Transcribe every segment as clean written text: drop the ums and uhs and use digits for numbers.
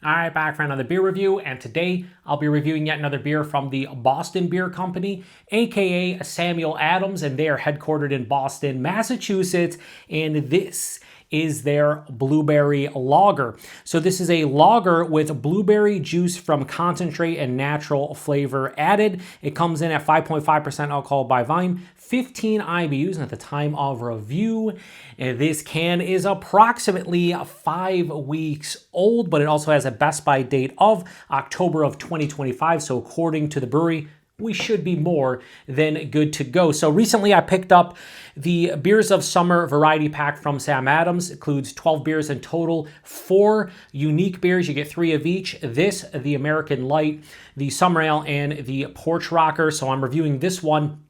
All right, back for another beer review, and today I'll be reviewing yet another beer from the Boston Beer Company, aka Samuel Adams, and they are headquartered in Boston, Massachusetts, and this is their blueberry lager. So this is a lager with blueberry juice from concentrate and natural flavor added. It comes in at 5.5% alcohol by volume, 15 IBUs, and at the time of review, this can is approximately 5 weeks old, but it also has a best by date of October of 2025. So according to the brewery, we should be more than good to go. So recently I picked up the Beers of Summer variety pack from Sam Adams. It includes 12 beers in total, 4 unique beers. You get 3 of each. This, the American Light, the Summer Ale, and the Porch Rocker. So I'm reviewing this one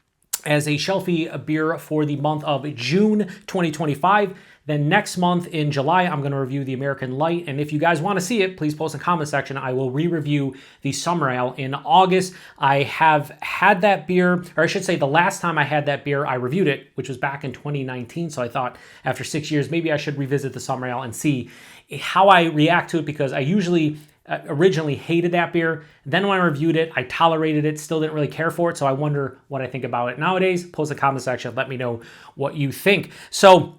as a shelfie beer for the month of June 2025. Then next month in July, I'm going to review the American Light. And if you guys want to see it, please post in the comment section. I will re-review the Summer Ale in August. I have had that beer, or I should say the last time I had that beer, I reviewed it, which was back in 2019. So I thought after 6 years, maybe I should revisit the Summer Ale and see how I react to it, because I usually originally hated that beer. Then when I reviewed it, I tolerated it, still didn't really care for it. So I wonder what I think about it nowadays. Post in the comment section, let me know what you think. So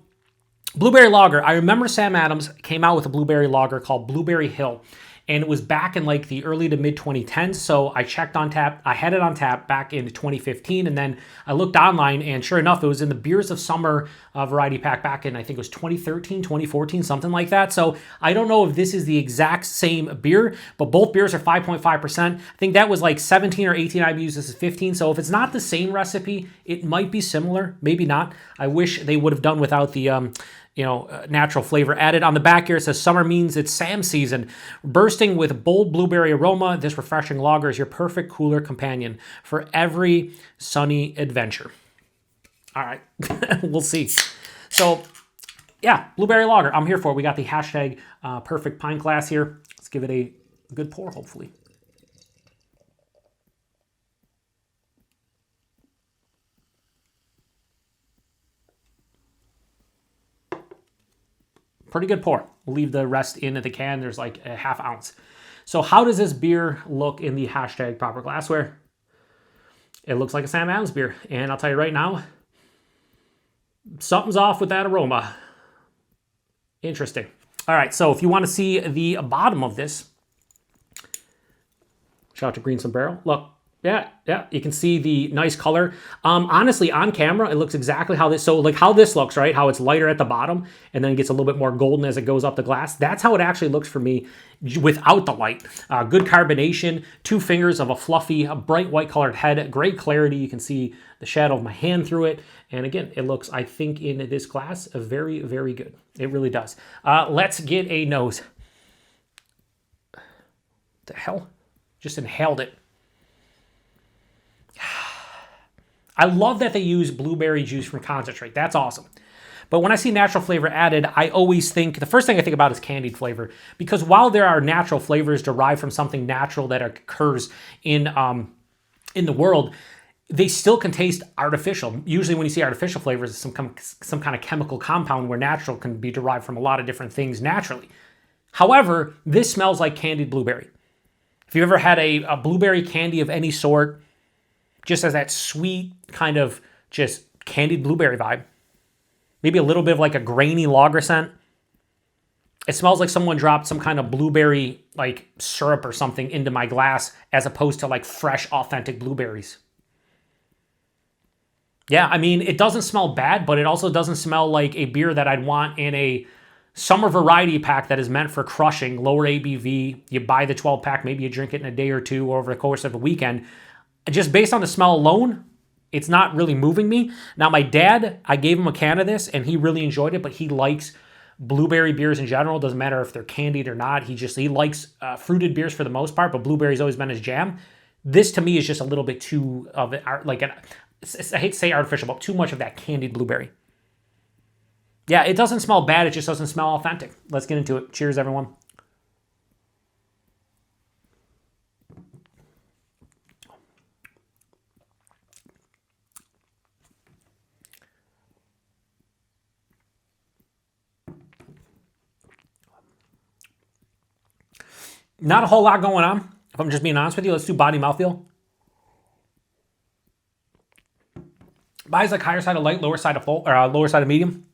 blueberry lager. I remember Sam Adams came out with a blueberry lager called Blueberry Hill, and it was back in like the early to mid 2010s. So I checked on tap. I had it on tap back in 2015, and then I looked online, and sure enough, it was in the Beers of Summer variety pack back in, I think it was 2013, 2014, something like that. So I don't know if this is the exact same beer, but both beers are 5.5%. I think that was like 17 or 18 IBUs. This is 15. So if it's not the same recipe, it might be similar, maybe not. I wish they would have done without the natural flavor added. On the back here, it says, summer means it's Sam season. Bursting with bold blueberry aroma, this refreshing lager is your perfect cooler companion for every sunny adventure. All right, we'll see. So, yeah, blueberry lager, I'm here for it. We got the hashtag perfect pint glass here. Let's give it a good pour, hopefully. Pretty good pour. We'll leave the rest in the can. There's like a half ounce. So how does this beer look in the hashtag proper glassware? It looks like a Sam Adams beer. And I'll tell you right now, something's off with that aroma. Interesting. All right, so if you want to see the bottom of this, shout out to Green Sombrero. Look. Yeah, you can see the nice color. Honestly, on camera, it looks exactly how this, so like how this looks, right? How it's lighter at the bottom and then it gets a little bit more golden as it goes up the glass. That's how it actually looks for me without the light. Good carbonation, 2 fingers of a fluffy, bright white colored head, great clarity. You can see the shadow of my hand through it. And again, it looks, I think in this glass, very, very good. It really does. Let's get a nose. The hell? Just inhaled it. I love that they use blueberry juice from concentrate. That's awesome. But when I see natural flavor added, I always think, the first thing I think about is candied flavor. Because while there are natural flavors derived from something natural that occurs in the world, they still can taste artificial. Usually when you see artificial flavors, it's some kind of chemical compound, where natural can be derived from a lot of different things naturally. However, this smells like candied blueberry. If you ever had a blueberry candy of any sort, just as that sweet kind of just candied blueberry vibe. Maybe a little bit of like a grainy lager scent. It smells like someone dropped some kind of blueberry like syrup or something into my glass, as opposed to like fresh, authentic blueberries. Yeah, I mean, it doesn't smell bad, but it also doesn't smell like a beer that I'd want in a summer variety pack that is meant for crushing, lower ABV. You buy the 12 pack, maybe you drink it in a day or two over the course of a weekend. Just based on the smell alone, it's not really moving me. Now, my dad, I gave him a can of this, and he really enjoyed it, but he likes blueberry beers in general. Doesn't matter if they're candied or not. He likes fruited beers for the most part, but blueberry's always been his jam. This, to me, is just a little bit too of it, like I hate to say artificial, but too much of that candied blueberry. Yeah, it doesn't smell bad. It just doesn't smell authentic. Let's get into it. Cheers, everyone. Not a whole lot going on, if I'm just being honest with you. Let's do body mouthfeel. Body's like higher side of light, lower side of full, or lower side of medium.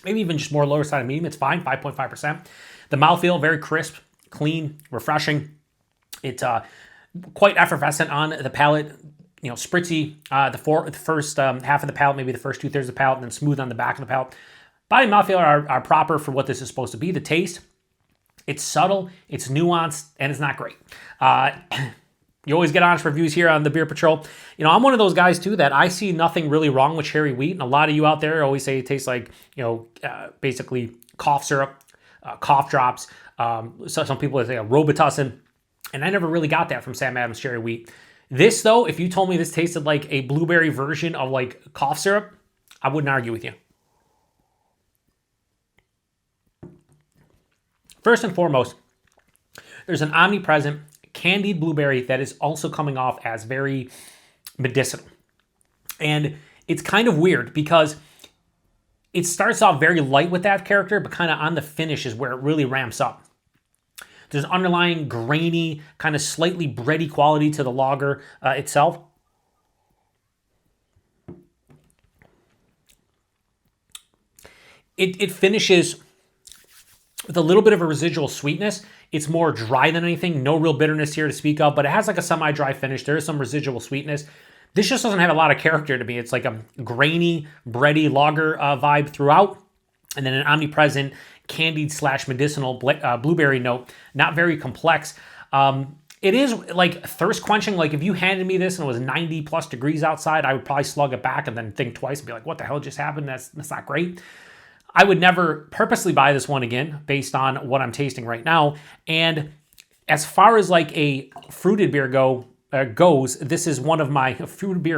Maybe even just more lower side of medium. It's fine, 5.5%. The mouthfeel, very crisp, clean, refreshing. It's quite effervescent on the palate. You know, spritzy, the first half of the palate, maybe the first 2/3 of the palate, and then smooth on the back of the palate. Body and mouthfeel are proper for what this is supposed to be. The taste, it's subtle, it's nuanced, and it's not great. You always get honest reviews here on the Beer Patrol. You know, I'm one of those guys too that I see nothing really wrong with cherry wheat, and a lot of you out there always say it tastes like, you know, basically cough syrup, cough drops. So some people say a Robitussin, and I never really got that from Sam Adams cherry wheat. This though, if you told me this tasted like a blueberry version of like cough syrup, I wouldn't argue with you. First and foremost, there's an omnipresent candied blueberry that is also coming off as very medicinal. And it's kind of weird because it starts off very light with that character, but kind of on the finish is where it really ramps up. There's an underlying grainy, kind of slightly bready quality to the lager itself. It finishes with a little bit of a residual sweetness. It's more dry than anything. No real bitterness here to speak of, but it has like a semi-dry finish. There is some residual sweetness. This just doesn't have a lot of character to me. It's like a grainy, bready lager vibe throughout, and then an omnipresent candied / medicinal blueberry note. Not very complex. It is like thirst quenching. Like if you handed me this and it was 90 plus degrees outside, I would probably slug it back and then think twice and be like, what the hell just happened? That's not great. I would never purposely buy this one again based on what I'm tasting right now. And as far as like a fruited beer goes, this is one of my fruited beer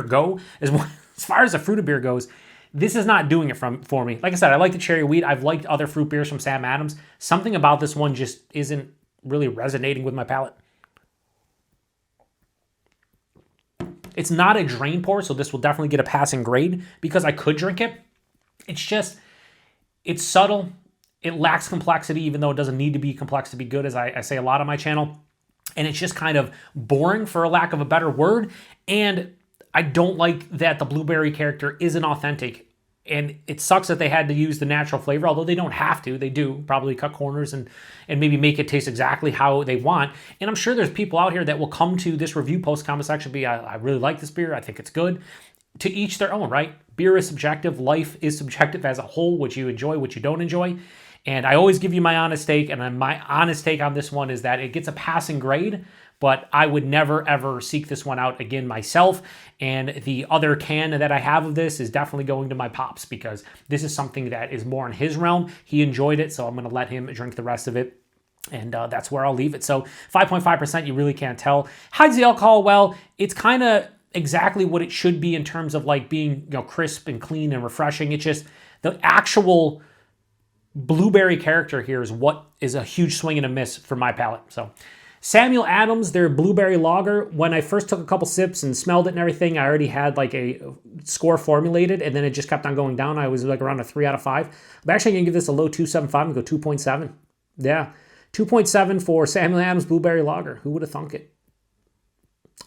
as far as a fruited beer goes, this is not doing it for me. Like I said, I like the cherry wheat. I've liked other fruit beers from Sam Adams. Something about this one just isn't really resonating with my palate. It's not a drain pour, so this will definitely get a passing grade because I could drink it. It's subtle. It lacks complexity, even though it doesn't need to be complex to be good, as I say a lot on my channel. And it's just kind of boring, for a lack of a better word. And I don't like that the blueberry character isn't authentic. And it sucks that they had to use the natural flavor, although they don't have to. They do probably cut corners and maybe make it taste exactly how they want. And I'm sure there's people out here that will come to this review post comment section and be, I really like this beer. I think it's good. To each their own, right? Beer is subjective. Life is subjective as a whole, what you enjoy, what you don't enjoy. And I always give you my honest take, and my honest take on this one is that it gets a passing grade, but I would never, ever seek this one out again myself. And the other can that I have of this is definitely going to my pops, because this is something that is more in his realm. He enjoyed it, so I'm going to let him drink the rest of it. And that's where I'll leave it. So 5.5%, you really can't tell. Hides the alcohol well. It's kind of exactly what it should be in terms of like being, you know, crisp and clean and refreshing. It's just the actual blueberry character here is what is a huge swing and a miss for my palate. So Samuel Adams, their blueberry lager, when I first took a couple sips and smelled it and everything, I already had like a score formulated, and then it just kept on going down. I was like around a 3 out of 5. I'm actually going to give this a low 2.75 and go 2.7. Yeah, 2.7 for Samuel Adams blueberry lager. Who would have thunk it?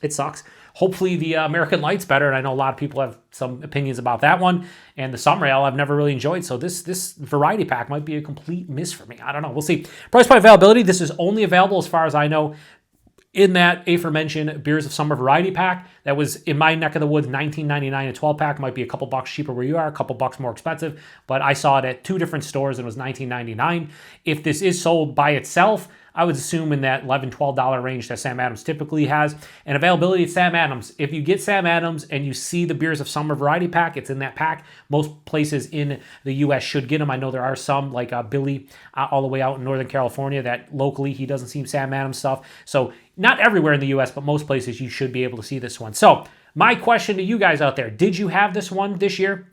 It sucks. Hopefully the American Light's better, and I know a lot of people have some opinions about that one. And the Summer Ale I've never really enjoyed, so this variety pack might be a complete miss for me. I don't know. We'll see. Price point availability, this is only available, as far as I know, in that aforementioned Beers of Summer variety pack. That was, in my neck of the woods, $19.99 a 12-pack. Might be a couple bucks cheaper where you are, a couple bucks more expensive, but I saw it at 2 different stores and it was $19.99. If this is sold by itself, I would assume in that $11, $12 range that Sam Adams typically has. And availability at Sam Adams. If you get Sam Adams and you see the Beers of Summer variety pack, it's in that pack. Most places in the U.S. should get them. I know there are some, like Billy, all the way out in Northern California, that locally he doesn't see Sam Adams stuff. So not everywhere in the U.S., but most places you should be able to see this one. So my question to you guys out there, did you have this one this year?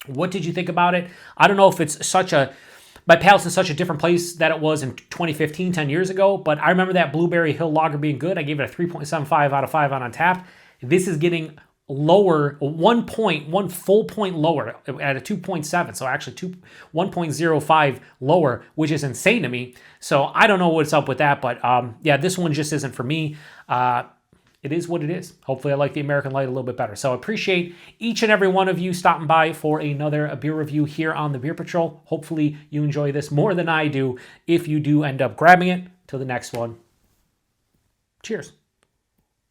What did you think about it? I don't know if it's my palate's in such a different place that it was in 2015, 10 years ago, but I remember that Blueberry Hill Lager being good. I gave it a 3.75 out of 5 on Untappd. This is getting lower, 1 full point lower at a 2.7. So actually 1.05 lower, which is insane to me. So I don't know what's up with that, but yeah, this one just isn't for me. It is what it is. Hopefully I like the American Light a little bit better. So I appreciate each and every one of you stopping by for another beer review here on the Beer Patrol. Hopefully you enjoy this more than I do if you do end up grabbing it. Till the next one. Cheers.